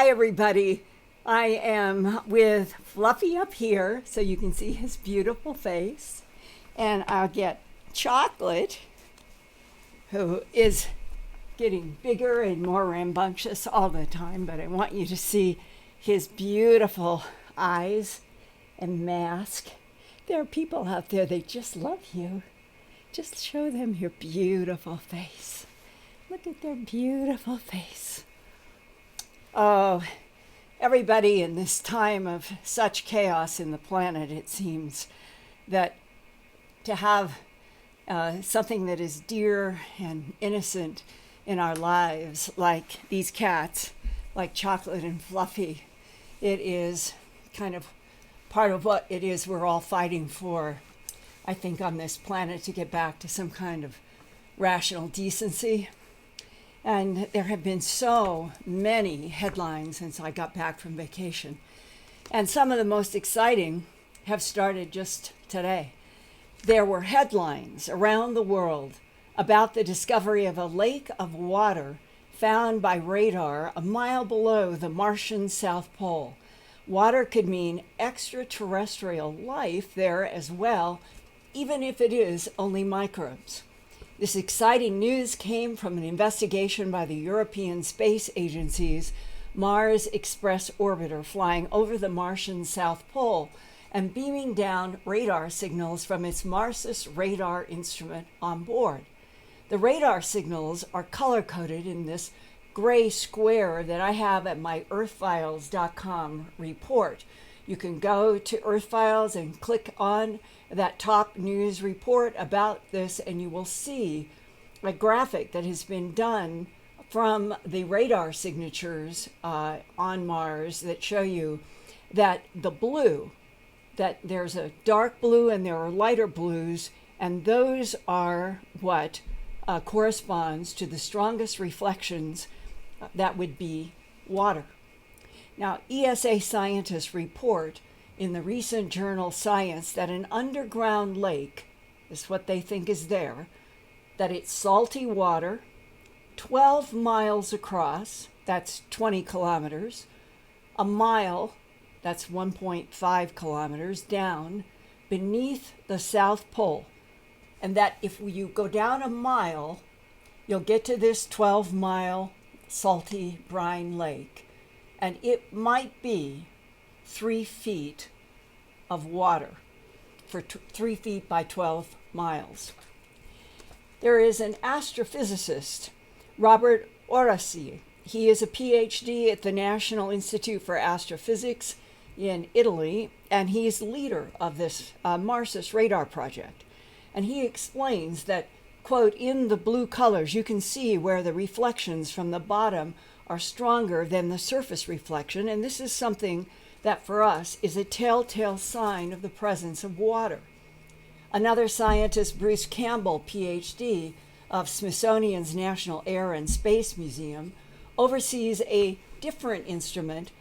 Hi, everybody. I am with Fluffy up here so you can see his beautiful face. And I'll get Chocolate, who is getting bigger and more rambunctious all the time, but I want you to see his beautiful eyes and mask. There are people out there, they just love you. Just show them your beautiful face. Look at their beautiful face. Oh, everybody in this time of such chaos in the planet, it seems that to have something that is dear and innocent in our lives, like these cats, like Chocolate and Fluffy, it is kind of part of what it is we're all fighting for, I think, on this planet, to get back to some kind of rational decency. And there have been so many headlines since I got back from vacation. And some of the most exciting have started just today. There were headlines around the world about the discovery of a lake of water found by radar a mile below the Martian South Pole. Water could mean extraterrestrial life there as well, even if it is only microbes. This exciting news came from an investigation by the European Space Agency's Mars Express orbiter flying over the Martian South Pole and beaming down radar signals from its Marsus radar instrument on board. The radar signals are color-coded in this gray square that I have at my Earthfiles.com report. You can go to Earthfiles and click on that top news report about this, and you will see a graphic that has been done from the radar signatures on Mars that show you that the blue, that there's a dark blue and there are lighter blues, and those are what corresponds to the strongest reflections that would be water. Now, ESA scientists report in the recent journal Science that an underground lake is what they think is there, that it's salty water, 12 miles across, that's 20 kilometers, a mile, that's 1.5 kilometers down, beneath the South Pole. And that if you go down a mile, you'll get to this 12-mile salty brine lake. And it might be 3 feet of water for 3 feet by 12 miles. There is an astrophysicist, Robert Orasi. He is a PhD at the National Institute for Astrophysics in Italy, and he's leader of this Marsus radar project. And he explains that, quote, in the blue colors, you can see where the reflections from the bottom are stronger than the surface reflection, and this is something that for us is a telltale sign of the presence of water. Another scientist, Bruce Campbell, PhD, of Smithsonian's National Air and Space Museum, oversees a different instrument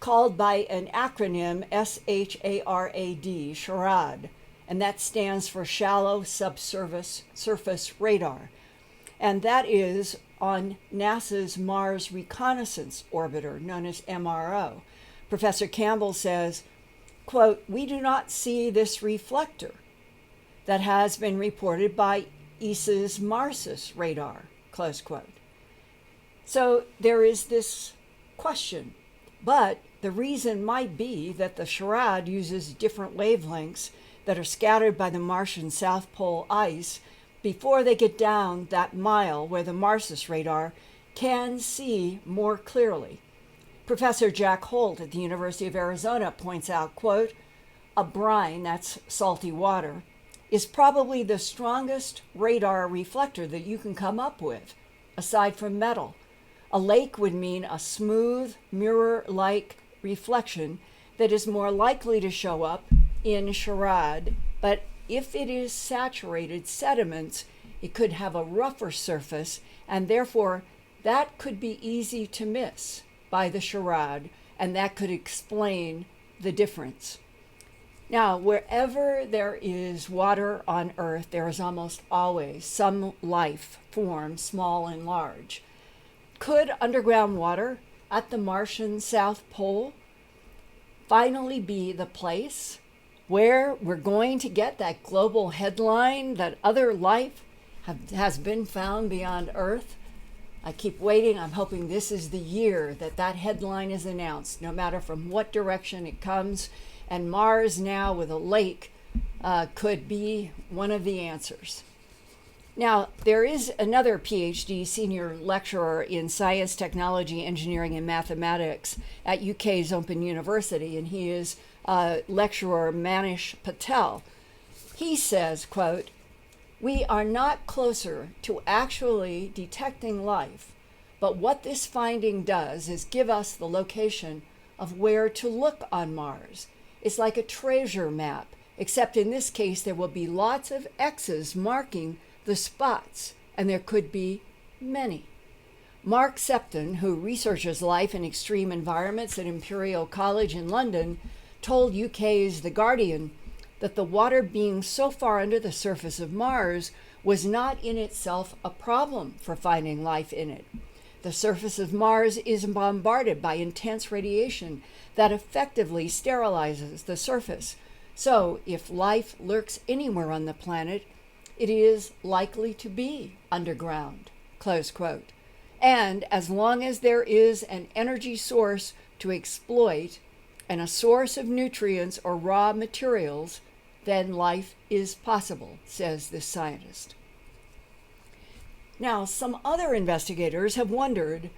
called by an acronym SHARAD, SHARAD, and that stands for Shallow Subsurface Radar. And that is on NASA's Mars Reconnaissance Orbiter, known as MRO. Professor Campbell says, quote, "We do not see this reflector that has been reported by ESA's Marsus radar," close quote. So there is this question, but the reason might be that the SHARAD uses different wavelengths that are scattered by the Martian South Pole ice before they get down that mile where the Marsus radar can see more clearly. Professor Jack Holt at the University of Arizona points out, quote, "A brine, that's salty water, is probably the strongest radar reflector that you can come up with, aside from metal. A lake would mean a smooth, mirror-like reflection that is more likely to show up in SHARAD, but if it is saturated sediments, it could have a rougher surface, and therefore that could be easy to miss by the SHARAD, and that could explain the difference." Now, wherever there is water on Earth, there is almost always some life form, small and large. Could underground water at the Martian South Pole finally be the place where we're going to get that global headline that other life has been found beyond Earth? I keep waiting. I'm hoping this is the year that that headline is announced, no matter from what direction it comes. And Mars now with a lake could be one of the answers. Now, there is another PhD senior lecturer in science, technology, engineering, and mathematics at UK's Open University, and he is lecturer Manish Patel. He says, quote, "We are not closer to actually detecting life, but what this finding does is give us the location of where to look on Mars. It's like a treasure map, except in this case there will be lots of X's marking the spots, and there could be many." Mark Septon, who researches life in extreme environments at Imperial College in London, told UK's The Guardian that the water being so far under the surface of Mars was not in itself a problem for finding life in it. The surface of Mars is bombarded by intense radiation that effectively sterilizes the surface. So if life lurks anywhere on the planet, it is likely to be underground, close quote. And as long as there is an energy source to exploit and a source of nutrients or raw materials, then life is possible, says this scientist. Now, some other investigators have wondered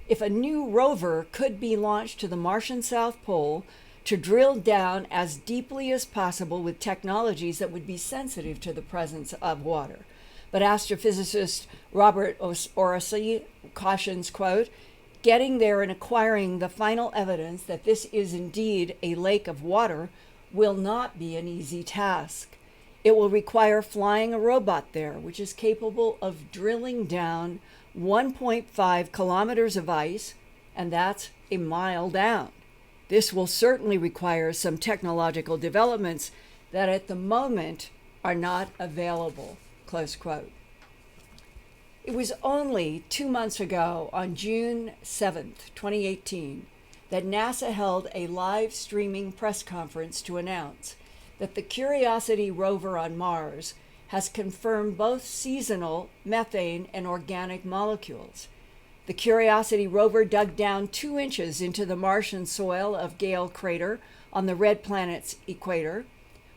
if a new rover could be launched to the Martian South Pole to drill down as deeply as possible with technologies that would be sensitive to the presence of water. But astrophysicist Robert Orsi cautions, quote, "Getting there and acquiring the final evidence that this is indeed a lake of water will not be an easy task. It will require flying a robot there, which is capable of drilling down 1.5 kilometers of ice, and that's a mile down. This will certainly require some technological developments that at the moment are not available," close quote. It was only 2 months ago, on June 7th, 2018, that NASA held a live streaming press conference to announce that the Curiosity rover on Mars has confirmed both seasonal methane and organic molecules. The Curiosity rover dug down 2 inches into the Martian soil of Gale Crater on the Red Planet's equator,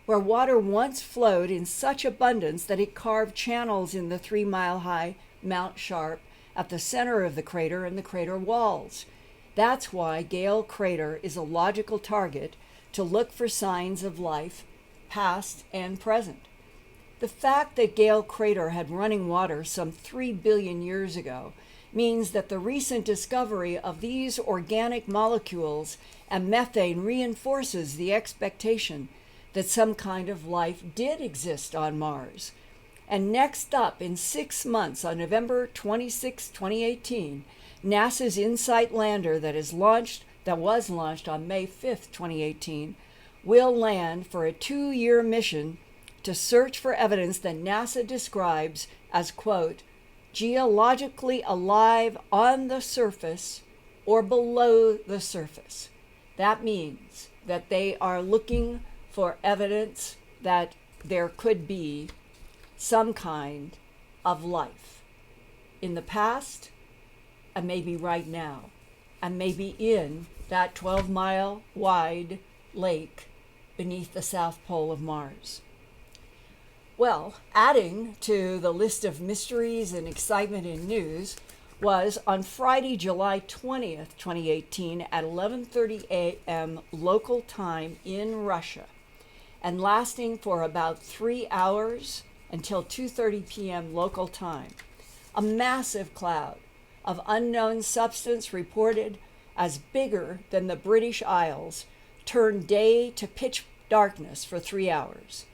where water once flowed in such abundance that it carved channels in the 3-mile-high Mount Sharp at the center of the crater and the crater walls. That's why Gale Crater is a logical target to look for signs of life, past and present. The fact that Gale Crater had running water some 3 billion years ago means that the recent discovery of these organic molecules and methane reinforces the expectation that some kind of life did exist on Mars. And next up, in 6 months, on November 26, 2018, NASA's InSight lander that was launched on May 5th, 2018, will land for a 2-year mission to search for evidence that NASA describes as, quote, geologically alive on the surface or below the surface. That means that they are looking for evidence that there could be some kind of life in the past, and maybe right now, and maybe in that 12-mile wide lake beneath the South Pole of Mars. Well, adding to the list of mysteries and excitement in news was on Friday, July 20th, 2018 at 11:30 a.m. local time in Russia, and lasting for about 3 hours until 2:30 p.m. local time. A massive cloud of unknown substance reported as bigger than the British Isles turned day to pitch darkness for 3 hours.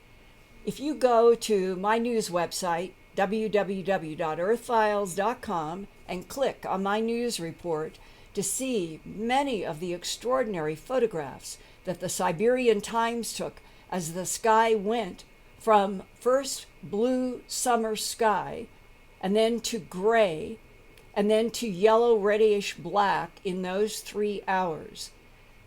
If you go to my news website, www.earthfiles.com, and click on my news report to see many of the extraordinary photographs that the Siberian Times took as the sky went from first blue summer sky and then to gray and then to yellow reddish black in those 3 hours.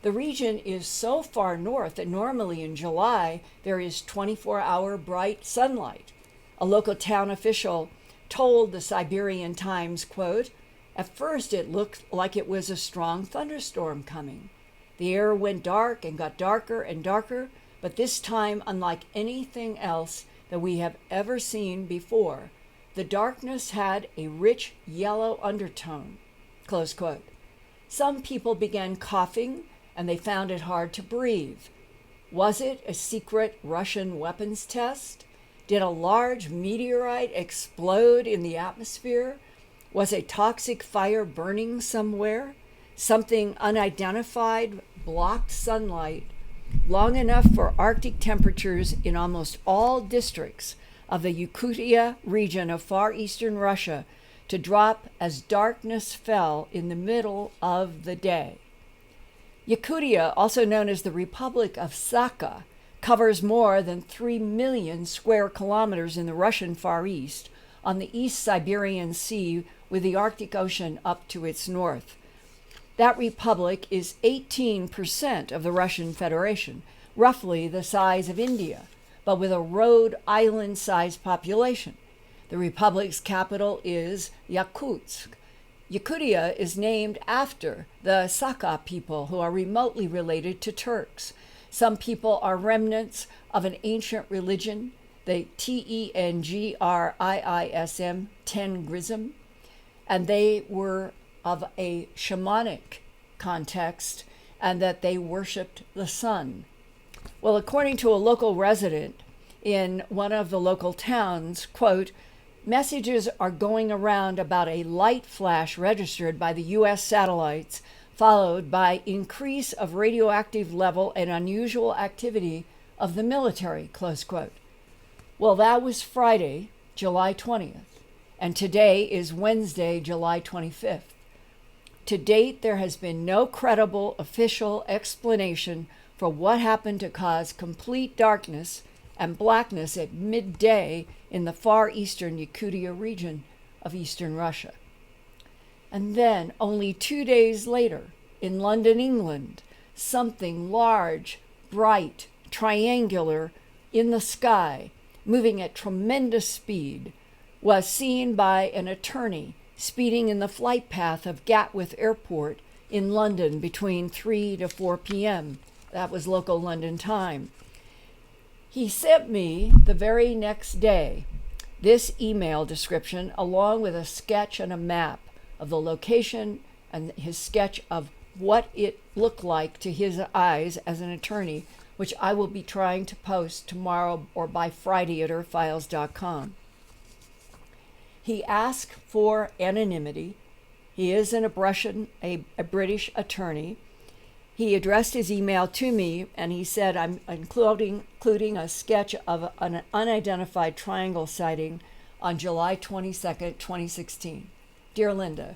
The region is so far north that normally in July there is 24-hour bright sunlight. A local town official told the Siberian Times, quote, "At first it looked like it was a strong thunderstorm coming. The air went dark and got darker and darker, but this time, unlike anything else that we have ever seen before, the darkness had a rich yellow undertone," close quote. Some people began coughing and they found it hard to breathe. Was it a secret Russian weapons test? Did a large meteorite explode in the atmosphere? Was a toxic fire burning somewhere? Something unidentified blocked sunlight long enough for Arctic temperatures in almost all districts of the Yakutia region of far eastern Russia to drop as darkness fell in the middle of the day. Yakutia, also known as the Republic of Sakha, covers more than 3 million square kilometers in the Russian Far East on the East Siberian Sea with the Arctic Ocean up to its north. That republic is 18% of the Russian Federation, roughly the size of India, but with a Rhode Island-sized population. The republic's capital is Yakutsk. Yakutia is named after the Sakha people, who are remotely related to Turks. Some people are remnants of an ancient religion, the Tengrism, Tengrism, and they were of a shamanic context and that they worshipped the sun. Well, according to a local resident in one of the local towns, quote, "Messages are going around about a light flash registered by the U.S. satellites, followed by increase of radioactive level and unusual activity of the military," close quote. Well, that was Friday, July 20th, and today is Wednesday, July 25th. To date, there has been no credible official explanation for what happened to cause complete darkness and blackness at midday in the far eastern Yakutia region of eastern Russia. And then, only 2 days later, in London, England, something large, bright, triangular in the sky, moving at tremendous speed, was seen by an attorney speeding in the flight path of Gatwick Airport in London between 3 to 4 p.m. That was local London time. He sent me the very next day this email description along with a sketch and a map of the location and his sketch of what it looked like to his eyes as an attorney, which I will be trying to post tomorrow or by Friday at earthfiles.com. He asked for anonymity. He is a British attorney. He addressed his email to me, and he said, "I'm including a sketch of an unidentified triangle sighting on July 22nd, 2016. Dear Linda,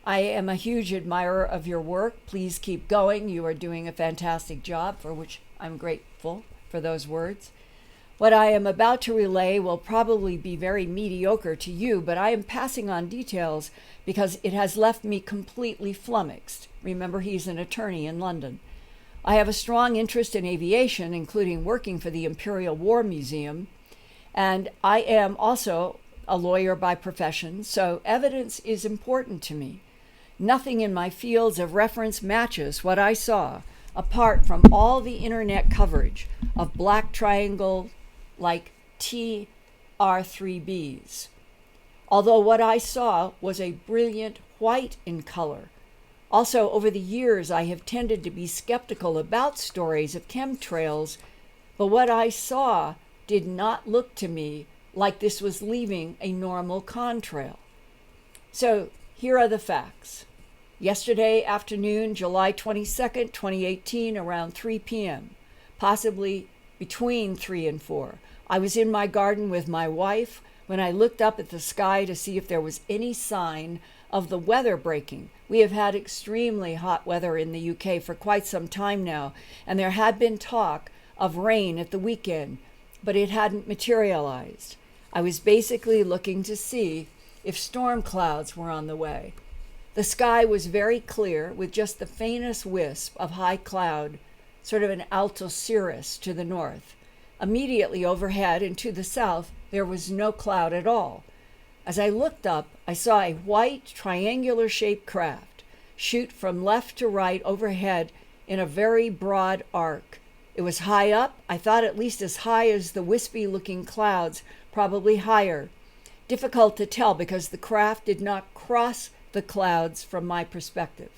I am a huge admirer of your work. Please keep going. You are doing a fantastic job," for which I'm grateful for those words. "What I am about to relay will probably be very mediocre to you, but I am passing on details because it has left me completely flummoxed." Remember, he's an attorney in London. "I have a strong interest in aviation, including working for the Imperial War Museum, and I am also a lawyer by profession, so evidence is important to me. Nothing in my fields of reference matches what I saw, apart from all the internet coverage of black triangle like TR3Bs. Although what I saw was a brilliant white in color. Also, over the years, I have tended to be skeptical about stories of chemtrails, but what I saw did not look to me like this was leaving a normal contrail. So here are the facts. Yesterday afternoon, July 22nd, 2018, around 3 p.m., possibly between 3 and 4, I was in my garden with my wife when I looked up at the sky to see if there was any sign of the weather breaking. We have had extremely hot weather in the UK for quite some time now, and there had been talk of rain at the weekend, but it hadn't materialized. I was basically looking to see if storm clouds were on the way. The sky was very clear, with just the faintest wisp of high cloud, sort of an alto cirrus to the north. Immediately overhead and to the south, there was no cloud at all. As I looked up, I saw a white, triangular-shaped craft shoot from left to right overhead in a very broad arc. It was high up, I thought at least as high as the wispy-looking clouds, probably higher. Difficult to tell because the craft did not cross the clouds from my perspective.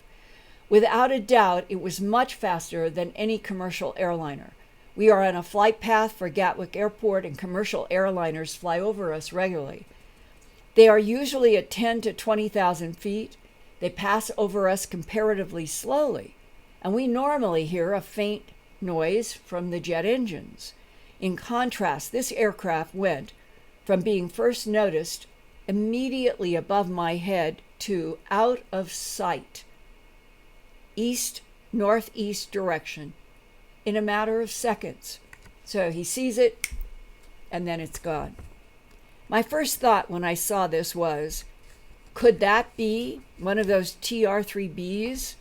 Without a doubt, it was much faster than any commercial airliner. We are on a flight path for Gatwick Airport, and commercial airliners fly over us regularly. They are usually at 10 to 20,000 feet. They pass over us comparatively slowly, and we normally hear a faint noise from the jet engines. In contrast, this aircraft went from being first noticed immediately above my head to out of sight, east-northeast direction, in a matter of seconds. So he sees it, and then it's gone. My first thought when I saw this was, could that be one of those TR-3Bs?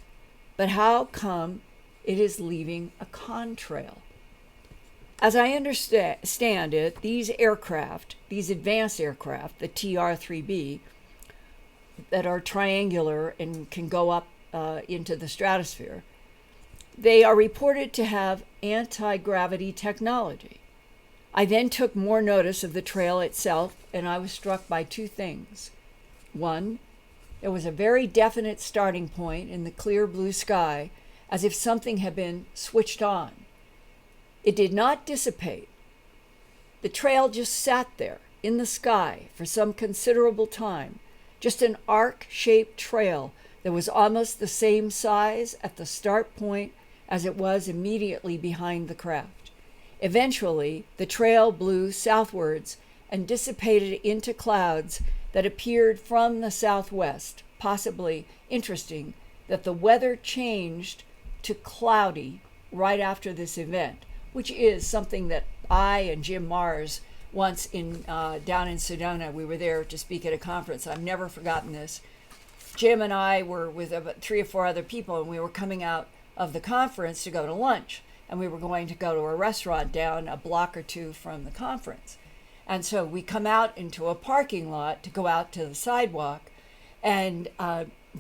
But how come it is leaving a contrail? As I understand it, these aircraft, these advanced aircraft, the TR-3B, that are triangular and can go up into the stratosphere, they are reported to have anti-gravity technology. I then took more notice of the trail itself, and I was struck by two things. One, there was a very definite starting point in the clear blue sky, as if something had been switched on. It did not dissipate. The trail just sat there in the sky for some considerable time, just an arc-shaped trail that was almost the same size at the start point as it was immediately behind the craft. Eventually, the trail blew southwards and dissipated into clouds that appeared from the southwest. Possibly interesting that the weather changed to cloudy right after this event, which is something that I and Jim Mars once down in Sedona, we were there to speak at a conference. I've never forgotten this. Jim and I were with about 3 or 4 other people, and we were coming out of the conference to go to lunch, and we were going to go to a restaurant down a block or two from the conference. And so we come out into a parking lot to go out to the sidewalk, and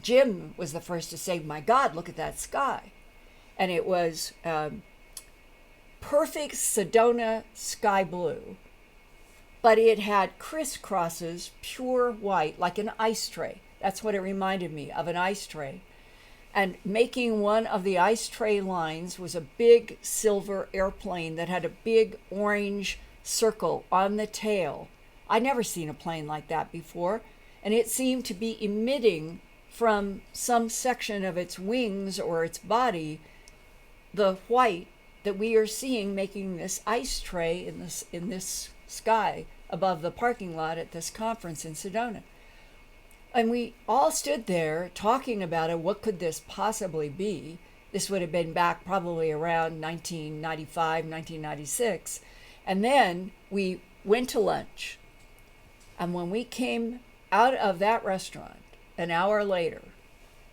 Jim was the first to say, "My God, look at that sky." And it was perfect Sedona sky blue, but it had crisscrosses, pure white, like an ice tray. That's what it reminded me of, an ice tray. And making one of the ice tray lines was a big silver airplane that had a big orange circle on the tail. I'd never seen a plane like that before, and it seemed to be emitting from some section of its wings or its body the white that we are seeing making this ice tray in this sky above the parking lot at this conference in Sedona. And we all stood there talking about it. What could this possibly be? This would have been back probably around 1995, 1996. And then we went to lunch. And when we came out of that restaurant an hour later,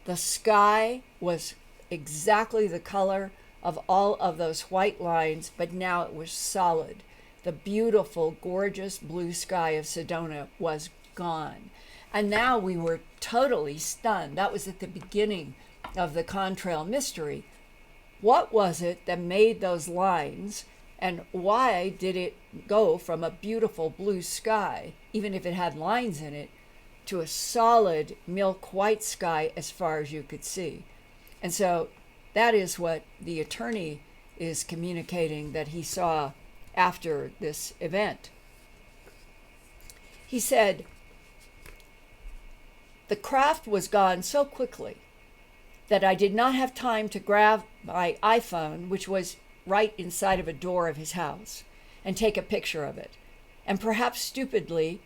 the sky was exactly the color of all of those white lines, but now it was solid. The beautiful, gorgeous blue sky of Sedona was gone. And now we were totally stunned. That was at the beginning of the contrail mystery. What was it that made those lines, and why did it go from a beautiful blue sky, even if it had lines in it, to a solid milk white sky as far as you could see? And so that is what the attorney is communicating that he saw after this event. He said, "The craft was gone so quickly that I did not have time to grab my iPhone, which was right inside of a door of his house, and take a picture of it. And perhaps stupidly,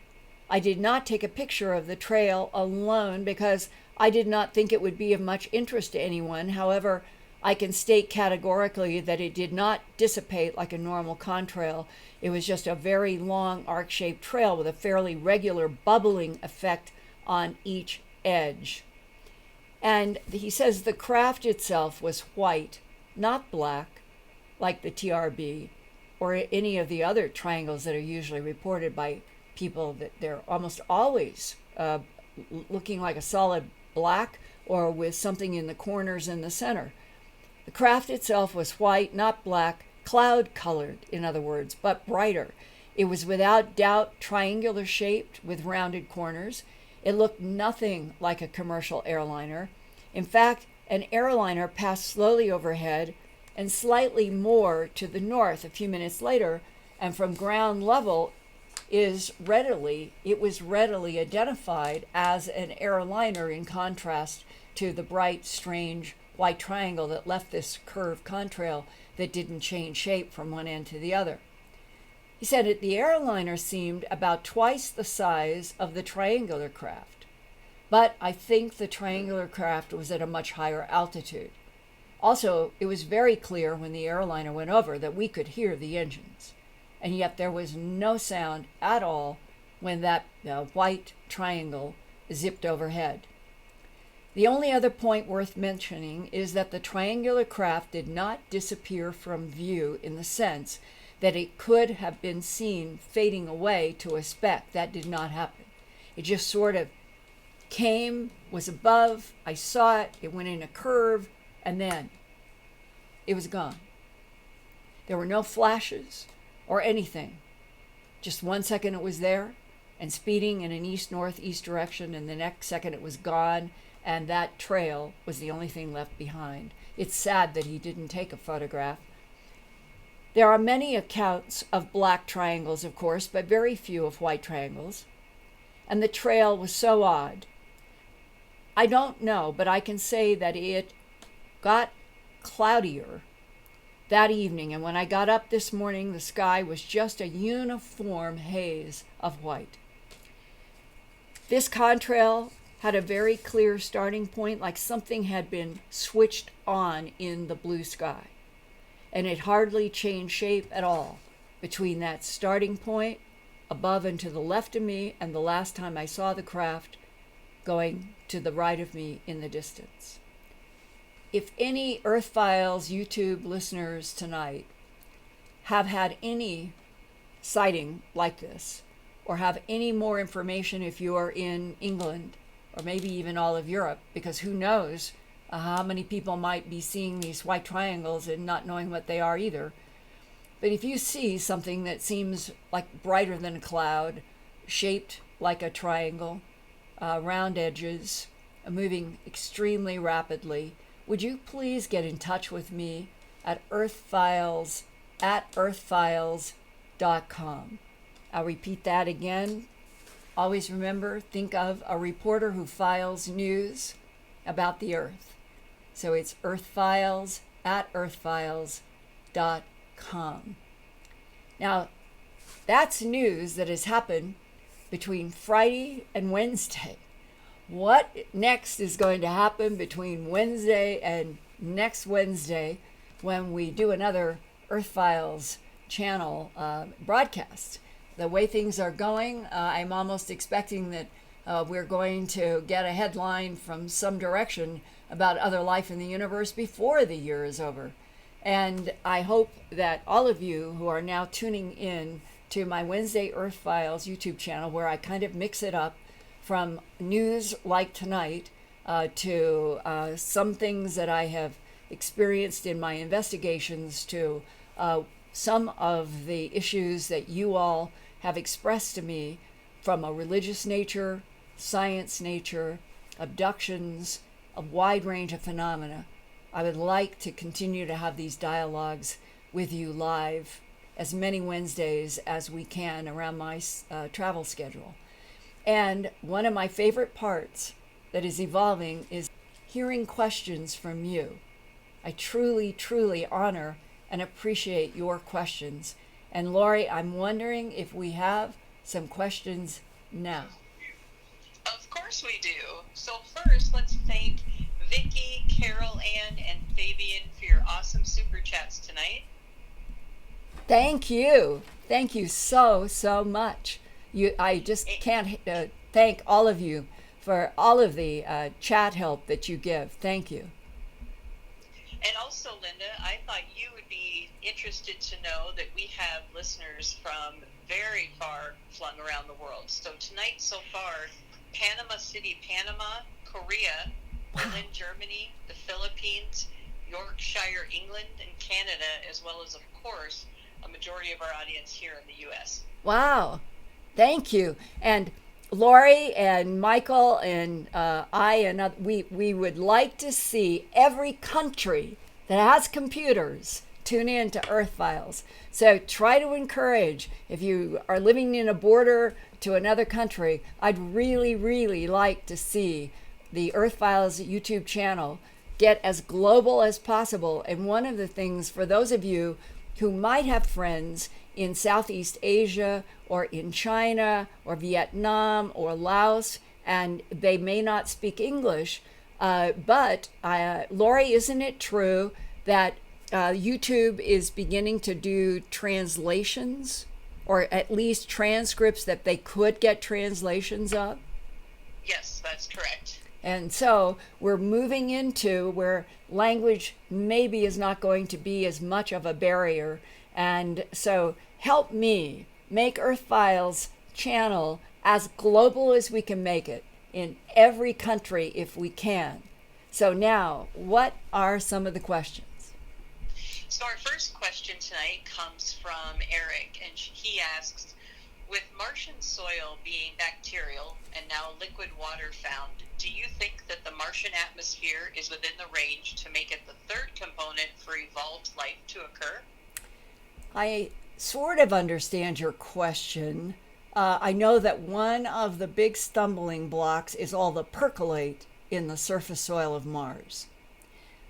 I did not take a picture of the trail alone because I did not think it would be of much interest to anyone. However, I can state categorically that it did not dissipate like a normal contrail. It was just a very long arc-shaped trail with a fairly regular bubbling effect on each edge. And he says the craft itself was white, not black, like the TRB or any of the other triangles that are usually reported by people, that they're almost always looking like a solid black or with something in the corners in the center. The craft itself was white, not black, cloud colored, in other words, but brighter. It was without doubt triangular shaped with rounded corners. It looked nothing like a commercial airliner. In fact, an airliner passed slowly overhead and slightly more to the north a few minutes later, and from ground level it was readily identified as an airliner, in contrast to the bright, strange white triangle that left this curved contrail that didn't change shape from one end to the other. He said that the airliner seemed about twice the size of the triangular craft, but I think the triangular craft was at a much higher altitude. Also, it was very clear when the airliner went over that we could hear the engines, and yet there was no sound at all when that white triangle zipped overhead. The only other point worth mentioning is that the triangular craft did not disappear from view in the sense that it could have been seen fading away to a speck. That did not happen. It just sort of came, was above, I saw it, it went in a curve, and then it was gone. There were no flashes or anything. Just 1 second it was there and speeding in an east-northeast direction, and the next second it was gone, and that trail was the only thing left behind. It's sad that he didn't take a photograph. There are many accounts of black triangles, of course, but very few of white triangles. And the trail was so odd. I don't know, but I can say that it got cloudier that evening, and when I got up this morning, the sky was just a uniform haze of white. This contrail had a very clear starting point, like something had been switched on in the blue sky. And it hardly changed shape at all between that starting point above and to the left of me and the last time I saw the craft going to the right of me in the distance. If any Earthfiles YouTube listeners tonight have had any sighting like this, or have any more information if you are in England, or maybe even all of Europe, because who knows how many people might be seeing these white triangles and not knowing what they are either. But if you see something that seems like brighter than a cloud, shaped like a triangle, round edges, moving extremely rapidly, would you please get in touch with me at earthfiles@earthfiles.com. I'll repeat that again. Always remember, think of a reporter who files news about the Earth. So it's earthfiles@earthfiles.com. Now, that's news that has happened between Friday and Wednesday. What next is going to happen between Wednesday and next Wednesday when we do another Earthfiles channel broadcast? The way things are going, I'm almost expecting that we're going to get a headline from some direction about other life in the universe before the year is over. And I hope that all of you who are now tuning in to my Wednesday Earthfiles YouTube channel, where I kind of mix it up from news like tonight to some things that I have experienced in my investigations, to some of the issues that you all have expressed to me from a religious nature, science nature, abductions, a wide range of phenomena. I would like to continue to have these dialogues with you live as many Wednesdays as we can around my travel schedule. And one of my favorite parts that is evolving is hearing questions from you. I truly, truly honor and appreciate your questions. And Lori, I'm wondering if we have some questions now. Of course we do. So first, let's thank Vicki, Carol Ann, Ellen and Fabian for your awesome super chats tonight. Thank you. Thank you so, so much. I just can't thank all of you for all of the chat help that you give. Thank you. And also, Linda, I thought you would be interested to know that we have listeners from very far flung around the world. So tonight, so far, Panama City, Panama, Korea, Berlin, Germany, the Philippines, Yorkshire, England, and Canada, as well as, of course, a majority of our audience here in the U.S. Wow. Thank you. And Lori and Michael and we would like to see every country that has computers tune in to Earthfiles. So try to encourage, if you are living in a border to another country, I'd really, really like to see the Earthfiles YouTube channel get as global as possible. And one of the things for those of you who might have friends in Southeast Asia or in China or Vietnam or Laos, and they may not speak English, but Lori, isn't it true that YouTube is beginning to do translations, or at least transcripts that they could get translations of? Yes, that's correct. And so we're moving into where language maybe is not going to be as much of a barrier. And so help me make Earthfiles channel as global as we can make it in every country if we can. So now, what are some of the questions? So our first question tonight comes from Eric, and he asks, with Martian soil being bacterial and now liquid water found, do you think that the Martian atmosphere is within the range to make it the third component for evolved life to occur? I sort of understand your question. I know that one of the big stumbling blocks is all the percolate in the surface soil of Mars.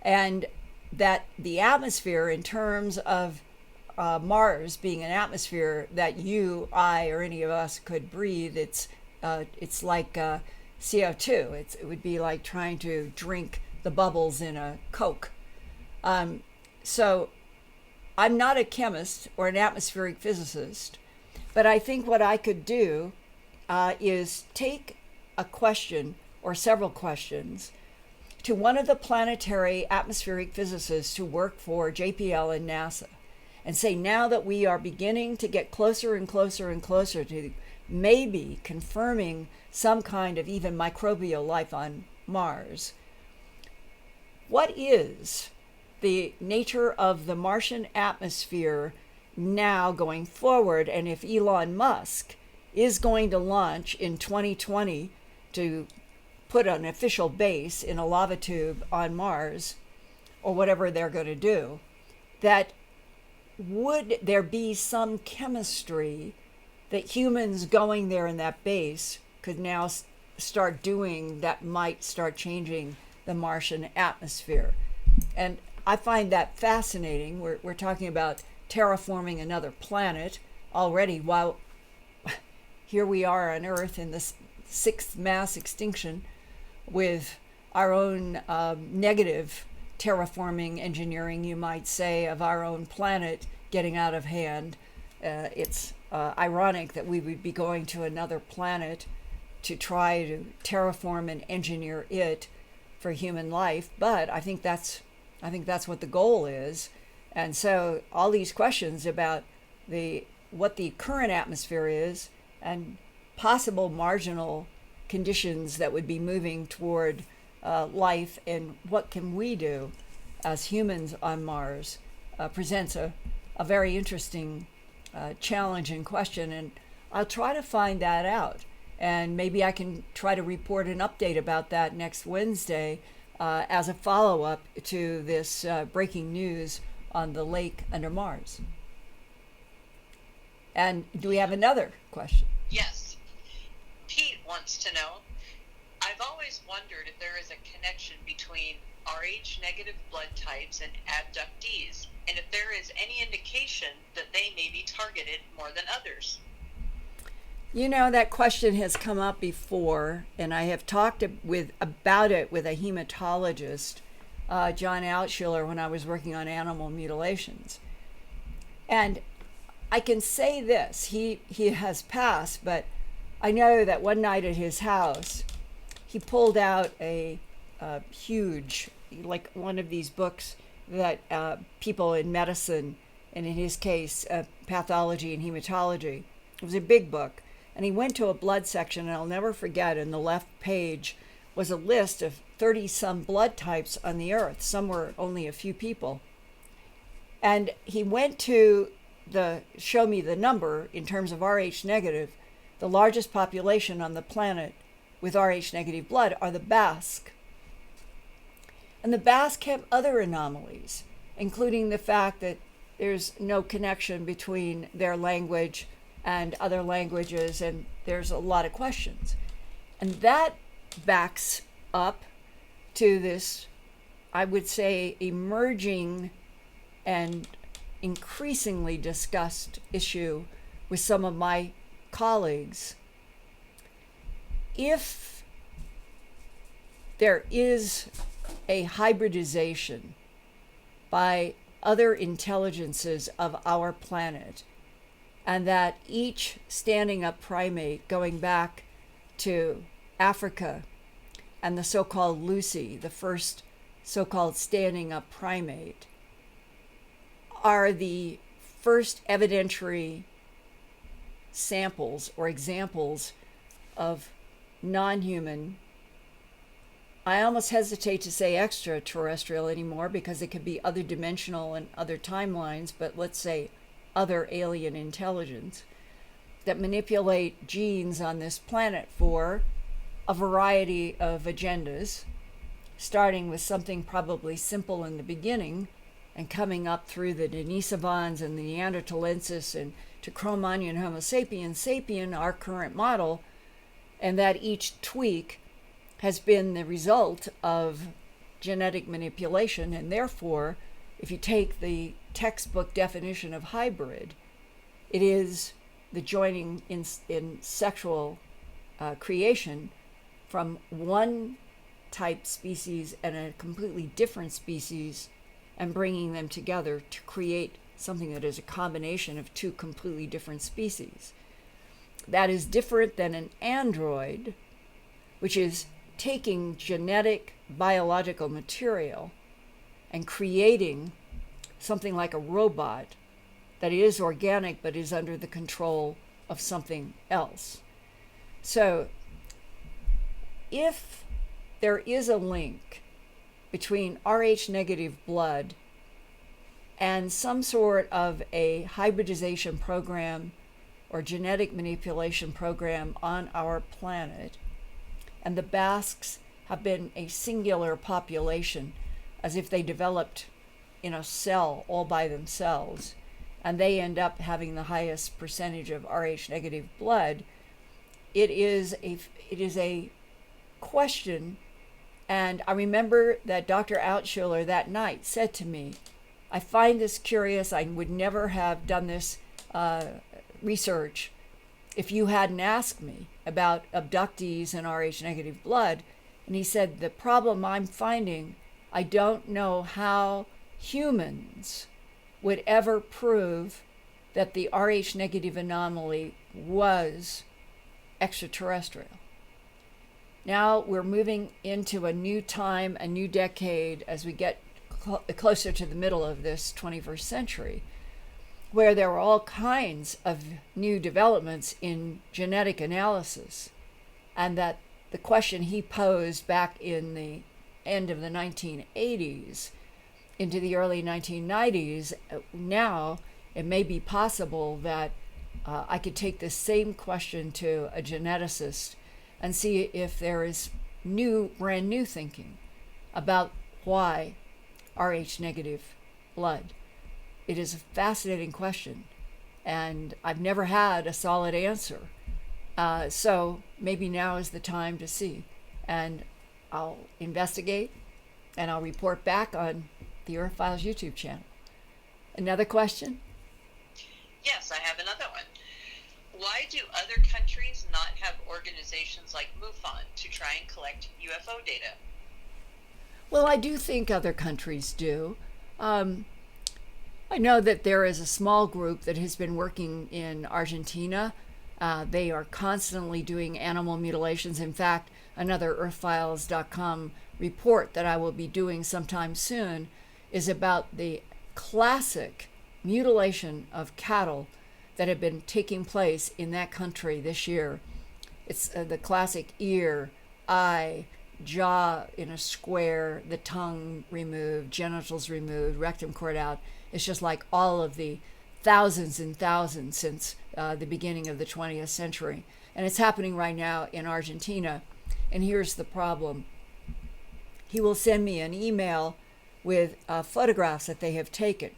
And that the atmosphere, in terms of Mars being an atmosphere that you, I, or any of us could breathe, it's like CO2. It would be like trying to drink the bubbles in a Coke. So I'm not a chemist or an atmospheric physicist, but I think what I could do is take a question or several questions to one of the planetary atmospheric physicists who work for JPL and NASA and say, now that we are beginning to get closer and closer and closer to maybe confirming some kind of even microbial life on Mars, what is the nature of the Martian atmosphere now going forward? And if Elon Musk is going to launch in 2020 to put an official base in a lava tube on Mars, or whatever they're going to do, that would there be some chemistry that humans going there in that base could now start doing that might start changing the Martian atmosphere? And I find that fascinating. We're talking about terraforming another planet already, while here we are on Earth in this sixth mass extinction with our own negative terraforming engineering, you might say, of our own planet getting out of hand. It's ironic that we would be going to another planet to try to terraform and engineer it for human life, but I think that's what the goal is. And so all these questions about what the current atmosphere is and possible marginal conditions that would be moving toward life, and what can we do as humans on Mars presents a very interesting challenge and question. And I'll try to find that out, and maybe I can try to report an update about that next Wednesday as a follow-up to this breaking news on the lake under Mars. And do we have another question? Yes. Pete wants to know, I've always wondered if there is a connection between Rh negative blood types and abductees, and if there is any indication that they may be targeted more than others. You know, that question has come up before, and I have talked about it with a hematologist John Altshuler when I was working on animal mutilations. And I can say this, he has passed, but I know that one night at his house, he pulled out a huge, like one of these books that people in medicine, and in his case, pathology and hematology. It was a big book. And he went to a blood section, and I'll never forget, in the left page was a list of 30-some blood types on the earth. Some were only a few people. And he went to show me the number in terms of Rh negative. The largest population on the planet with Rh negative blood are the Basque. And the Basque have other anomalies, including the fact that there's no connection between their language and other languages, and there's a lot of questions. And that backs up to this, I would say, emerging and increasingly discussed issue with some of my colleagues. If there is a hybridization by other intelligences of our planet, and that each standing up primate, going back to Africa and the so-called Lucy, the first so-called standing up primate, are the first evidentiary samples or examples of non-human, I almost hesitate to say extraterrestrial anymore because it could be other dimensional and other timelines, but let's say other alien intelligence that manipulate genes on this planet for a variety of agendas, starting with something probably simple in the beginning and coming up through the Denisovans and the Neanderthalensis and to Cro-Magnon Homo sapiens sapien, our current model, and that each tweak has been the result of genetic manipulation. And therefore, if you take the textbook definition of hybrid, it is the joining in sexual creation from one type species and a completely different species, and bringing them together to create something that is a combination of two completely different species. That is different than an android, which is taking genetic biological material and creating something like a robot that is organic but is under the control of something else. So if there is a link between Rh negative blood and some sort of a hybridization program or genetic manipulation program on our planet, and the Basques have been a singular population, as if they developed in a cell all by themselves, and they end up having the highest percentage of Rh negative blood, it is a question. And I remember that Dr. Altshuler that night said to me, I find this curious. I would never have done this research if you hadn't asked me about abductees and Rh negative blood. And he said, the problem I'm finding, I don't know how humans would ever prove that the Rh negative anomaly was extraterrestrial. Now we're moving into a new time, a new decade, as we get closer to the middle of this 21st century, where there are all kinds of new developments in genetic analysis, and that the question he posed back in the end of the 1980s into the early 1990s, now it may be possible that I could take this same question to a geneticist and see if there is brand new thinking about why Rh negative blood. It is a fascinating question, and I've never had a solid answer. So maybe now is the time to see. And I'll investigate, and I'll report back on the Earthfiles YouTube channel. Another question? Yes, I have another one. Why do other countries not have organizations like MUFON to try and collect UFO data? Well, I do think other countries do. I know that there is a small group that has been working in Argentina. They are constantly doing animal mutilations. In fact, another Earthfiles.com report that I will be doing sometime soon is about the classic mutilation of cattle that have been taking place in that country this year. It's the classic ear, eye, jaw in a square, the tongue removed, genitals removed, rectum cord out. It's just like all of the thousands and thousands since the beginning of the 20th century. And it's happening right now in Argentina. And here's the problem. He will send me an email with photographs that they have taken.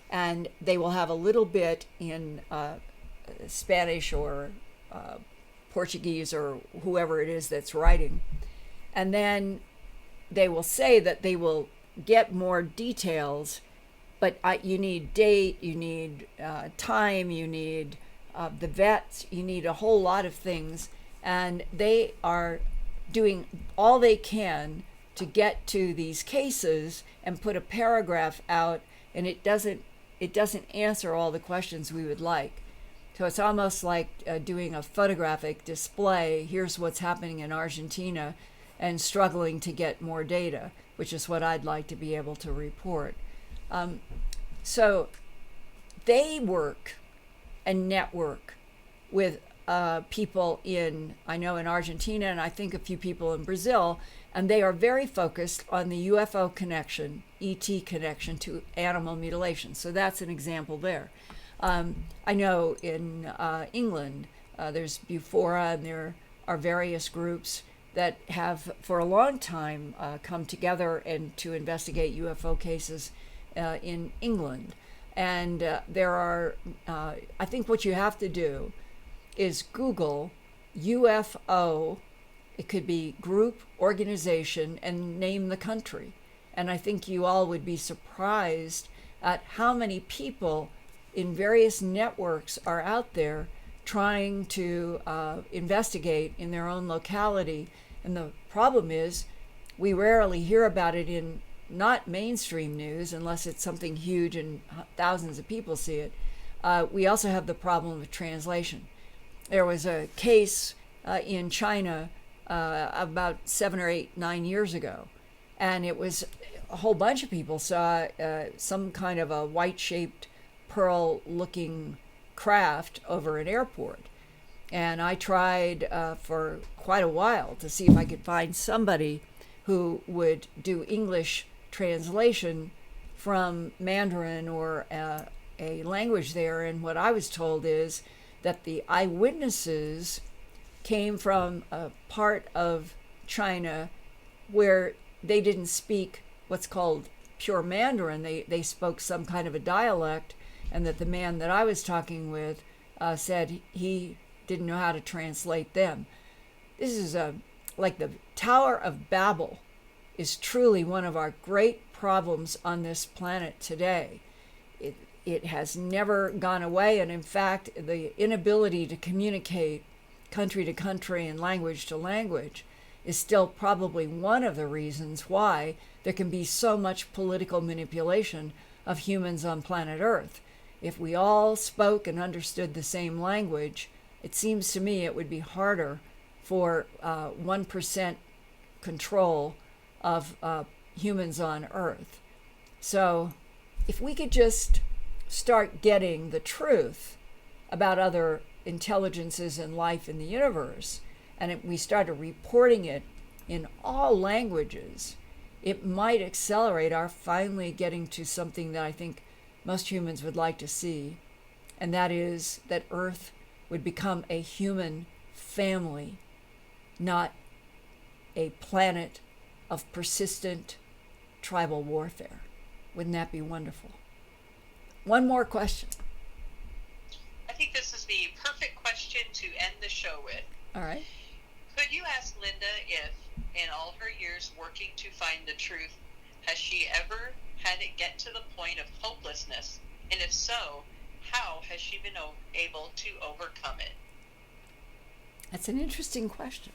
And they will have a little bit in Spanish or Portuguese or whoever it is that's writing. And then they will say that they will get more details, but you need date, you need time, you need the vets, you need a whole lot of things. And they are doing all they can to get to these cases and put a paragraph out, and it doesn't answer all the questions we would like. So it's almost like doing a photographic display. Here's what's happening in Argentina, and struggling to get more data, which is what I'd like to be able to report. So they work and network with people I know in Argentina, and I think a few people in Brazil, and they are very focused on the UFO connection, ET connection to animal mutilation. So that's an example there. I know in England, there's Bufora, and there are various groups that have for a long time come together and to investigate UFO cases in England. And there are, I think what you have to do is Google UFO, it could be group, organization, and name the country. And I think you all would be surprised at how many people in various networks are out there trying to investigate in their own locality. And the problem is we rarely hear about it in not mainstream news unless it's something huge and thousands of people see it. We also have the problem of translation. There was a case in China about 7 or 8, 9 years ago, and it was a whole bunch of people saw some kind of a white-shaped pearl-looking craft over an airport. And I tried for quite a while to see if I could find somebody who would do English translation from Mandarin or a language there. And what I was told is that the eyewitnesses came from a part of China where they didn't speak what's called pure Mandarin. They spoke some kind of a dialect, and that the man that I was talking with said he didn't know how to translate them. This is like the Tower of Babel is truly one of our great problems on this planet today. It has never gone away, and in fact, the inability to communicate country to country and language to language is still probably one of the reasons why there can be so much political manipulation of humans on planet Earth. If we all spoke and understood the same language, it seems to me it would be harder for 1% control of humans on Earth. So if we could just start getting the truth about other intelligences and life in the universe, and we started reporting it in all languages, it might accelerate our finally getting to something that I think most humans would like to see, and that is that Earth would become a human family, not a planet of persistent tribal warfare. Wouldn't that be wonderful? One more question. I think this is the perfect question to end the show with. All right. Could you ask Linda if, in all her years working to find the truth, has she ever had it get to the point of hopelessness? And if so, how has she been able to overcome it? That's an interesting question.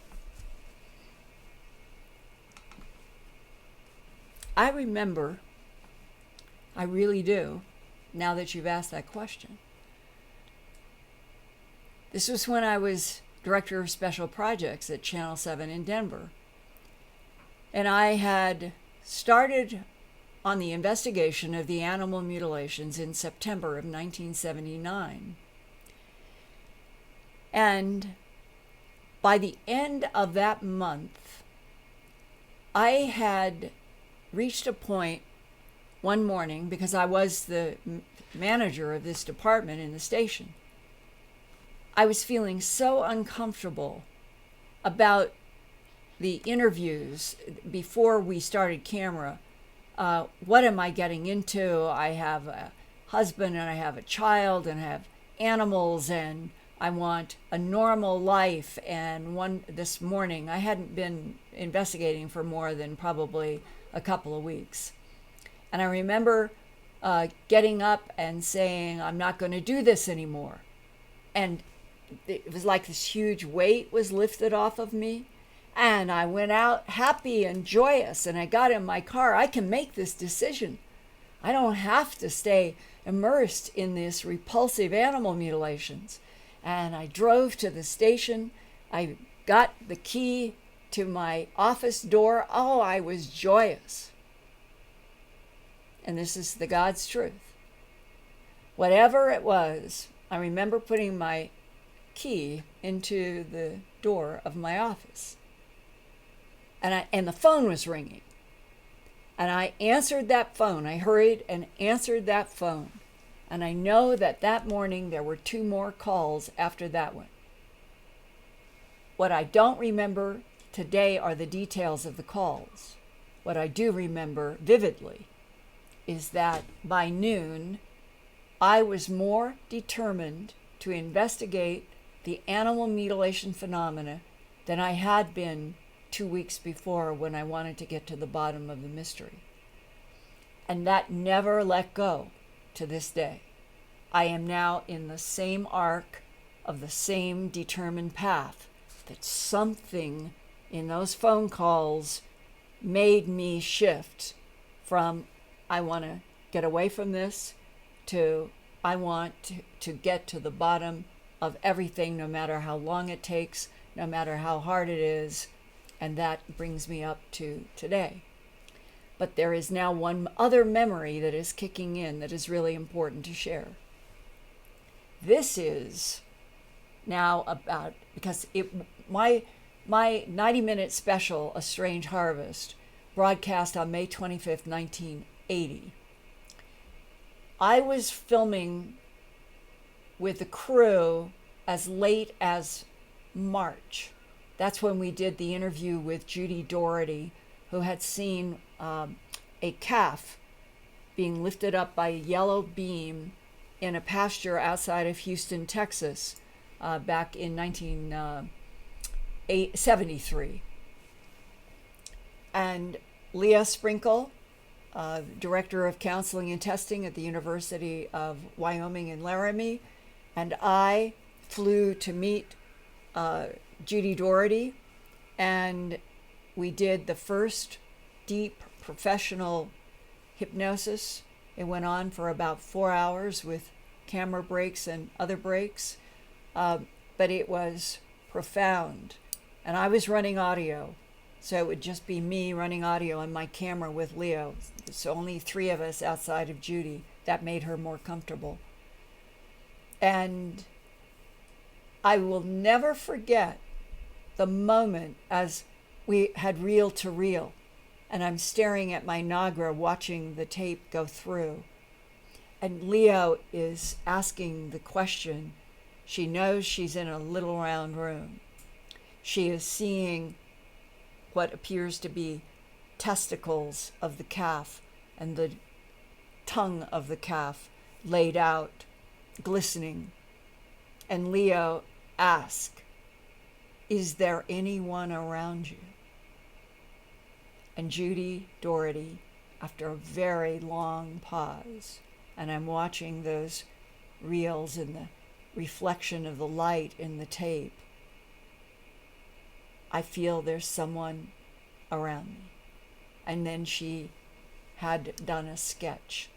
I remember, I really do, now that you've asked that question. This was when I was Director of Special Projects at Channel 7 in Denver. And I had started on the investigation of the animal mutilations in September of 1979. And by the end of that month, I had reached a point one morning, because I was the manager of this department in the station. I was feeling so uncomfortable about the interviews before we started camera. What am I getting into? I have a husband and I have a child and I have animals and I want a normal life. And this morning, I hadn't been investigating for more than probably a couple of weeks. And I remember getting up and saying, I'm not going to do this anymore. And it was like this huge weight was lifted off of me. And I went out happy and joyous, and I got in my car. I can make this decision. I don't have to stay immersed in this repulsive animal mutilations. And I drove to the station. I got the key to my office door. Oh, I was joyous. And this is the God's truth. Whatever it was, I remember putting my key into the door of my office. And the phone was ringing. And I answered that phone. I hurried and answered that phone. And I know that morning there were 2 more calls after that one. What I don't remember today are the details of the calls. What I do remember vividly is that by noon, I was more determined to investigate the animal mutilation phenomena than I had been 2 weeks before when I wanted to get to the bottom of the mystery. And that never let go to this day. I am now in the same arc of the same determined path, that something in those phone calls made me shift from I want to get away from this to I want to get to the bottom of everything, no matter how long it takes, no matter how hard it is. And that brings me up to today. But there is now one other memory that is kicking in that is really important to share. This is now about, because my 90-minute special, A Strange Harvest, broadcast on May 25th, 1980. I was filming with the crew as late as March. That's when we did the interview with Judy Doherty, who had seen a calf being lifted up by a yellow beam in a pasture outside of Houston, Texas, back in 1973. And Leah Sprinkle, Director of Counseling and Testing at the University of Wyoming in Laramie, and I flew to meet Judy Doherty, and we did the first deep professional hypnosis. It went on for about 4 hours with camera breaks and other breaks, but it was profound. And I was running audio, so it would just be me running audio and my camera with Leo. So only 3 of us outside of Judy. That made her more comfortable. And I will never forget the moment as we had reel to reel, and I'm staring at my Nagra watching the tape go through. And Leo is asking the question. She knows she's in a little round room. She is seeing what appears to be testicles of the calf and the tongue of the calf laid out, glistening. And Leo asks, "Is there anyone around you?" And Judy Doherty, after a very long pause, and I'm watching those reels and the reflection of the light in the tape, I feel there's someone around me. And then she had done a sketch,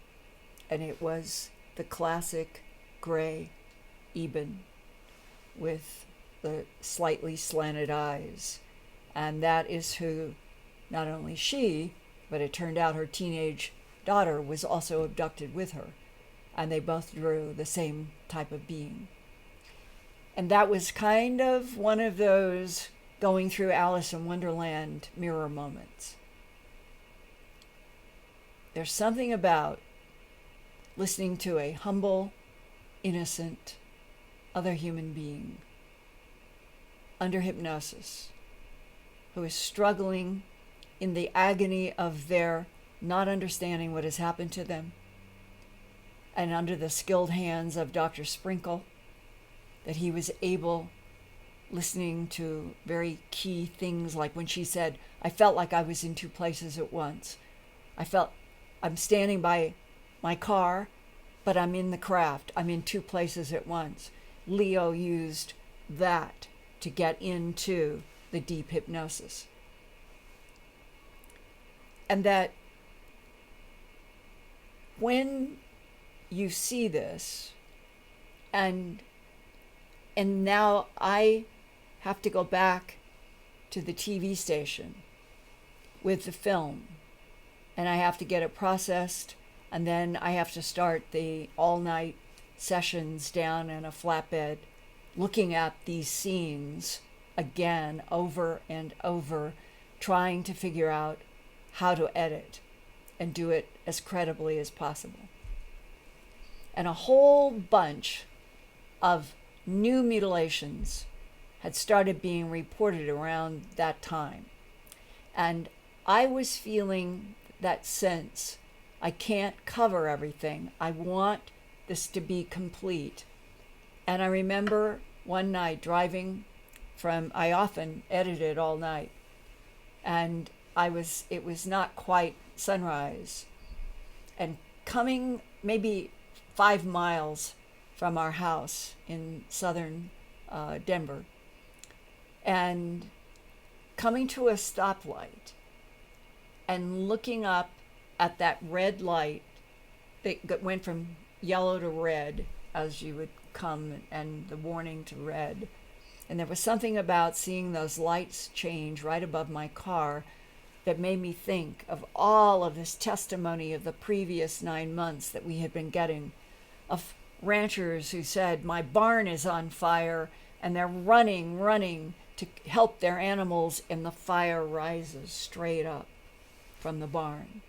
and it was the classic gray Eben with the slightly slanted eyes. And that is who not only she, but it turned out her teenage daughter was also abducted with her. And they both drew the same type of being. And that was kind of one of those going through Alice in Wonderland mirror moments. There's something about listening to a humble, innocent, other human being under hypnosis who is struggling in the agony of their not understanding what has happened to them, and under the skilled hands of Dr. Sprinkle, that he was able, listening to very key things like when she said, I felt like I was in two places at once. I felt I'm standing by my car, but I'm in the craft. I'm in two places at once. Leo used that to get into the deep hypnosis. And that when you see this, and now I have to go back to the TV station with the film, and I have to get it processed, and then I have to start the all-night sessions down in a flatbed, looking at these scenes again, over and over, trying to figure out how to edit and do it as credibly as possible. And a whole bunch of new mutilations had started being reported around that time. And I was feeling that sense, I can't cover everything. I want this to be complete. And I remember one night driving I often edited all night, and it was not quite sunrise, and coming maybe 5 miles from our house in southern Denver, and coming to a stoplight and looking up at that red light that went from yellow to red as you would come, and the warning to red. And there was something about seeing those lights change right above my car that made me think of all of this testimony of the previous 9 months that we had been getting, of ranchers who said, my barn is on fire, and they're running to help their animals, and the fire rises straight up from the barn.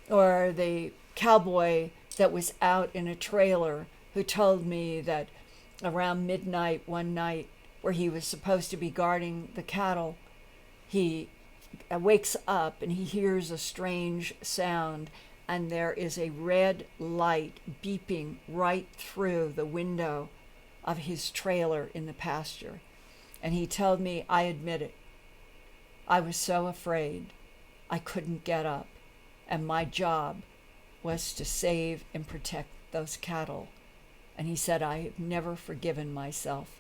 Or the cowboy that was out in a trailer who told me that around midnight one night, where he was supposed to be guarding the cattle, he wakes up and he hears a strange sound, and there is a red light beeping right through the window of his trailer in the pasture. And he told me, I admit it, I was so afraid I couldn't get up, and my job was to save and protect those cattle. And he said, I have never forgiven myself.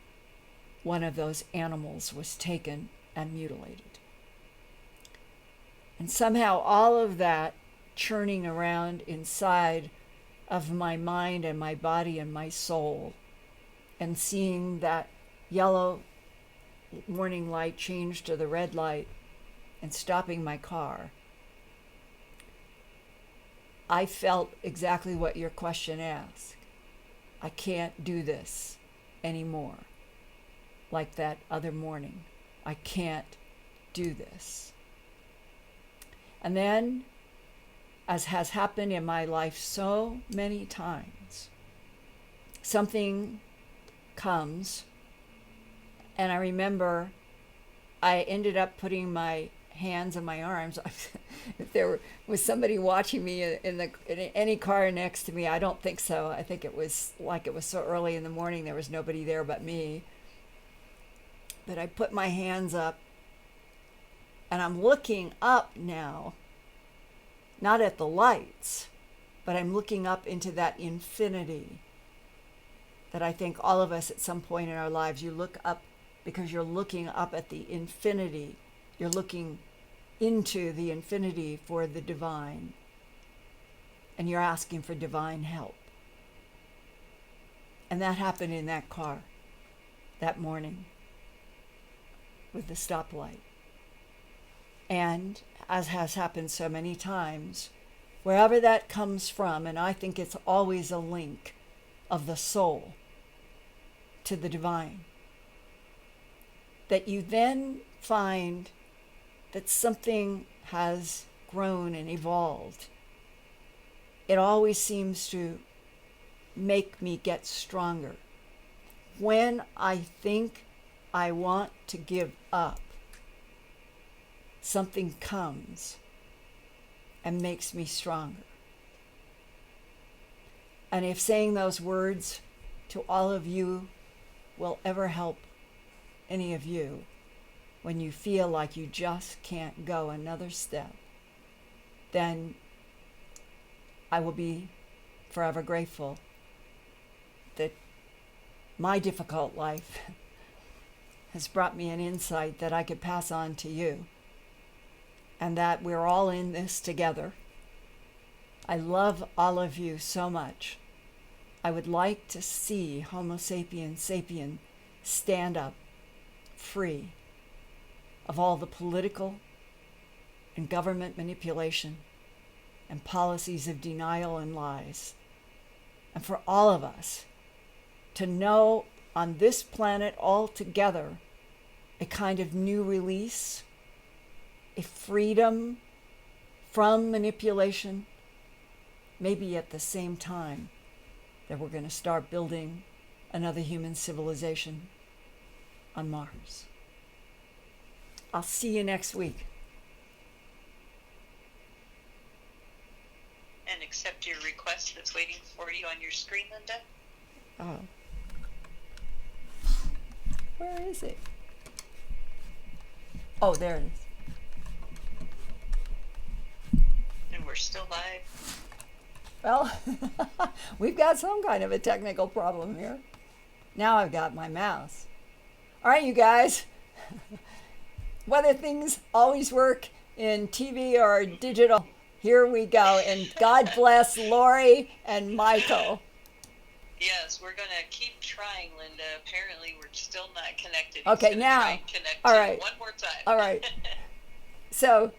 One of those animals was taken and mutilated. And somehow all of that churning around inside of my mind and my body and my soul, and seeing that yellow warning light change to the red light and stopping my car, I felt exactly what your question asked. I can't do this anymore. Like that other morning, I can't do this. And then, as has happened in my life so many times, something comes, and I remember I ended up putting my hands on my arms. If there was somebody watching me in any car next to me, I don't think so. I think it was so early in the morning, there was nobody there but me. But I put my hands up, and I'm looking up now, not at the lights, but I'm looking up into that infinity that I think all of us at some point in our lives, you look up because you're looking up at the infinity. You're looking into the infinity for the divine. and you're asking for divine help. And that happened in that car that morning with the stoplight. And as has happened so many times, wherever that comes from, and I think it's always a link of the soul to the divine, that you then find that something has grown and evolved. It always seems to make me get stronger. When I think I want to give up, something comes and makes me stronger. And if saying those words to all of you will ever help any of you when you feel like you just can't go another step, then I will be forever grateful that my difficult life has brought me an insight that I could pass on to you, and that we're all in this together. I love all of you so much. I would like to see Homo sapiens sapien stand up free of all the political and government manipulation and policies of denial and lies. And for all of us to know on this planet all together a kind of new release, a freedom from manipulation, maybe at the same time that we're going to start building another human civilization on Mars. I'll see you next week. And accept your request that's waiting for you on your screen, Linda. Oh. Where is it? Oh, there it is. And we're still live. Well, we've got some kind of a technical problem here. Now I've got my mouse. All right, you guys. Whether things always work in TV or digital, here we go. And God bless Lori and Michael. Yes, we're going to keep trying, Linda. Apparently, we're still not connected. Okay, now. Connect all right. one more time. All right. So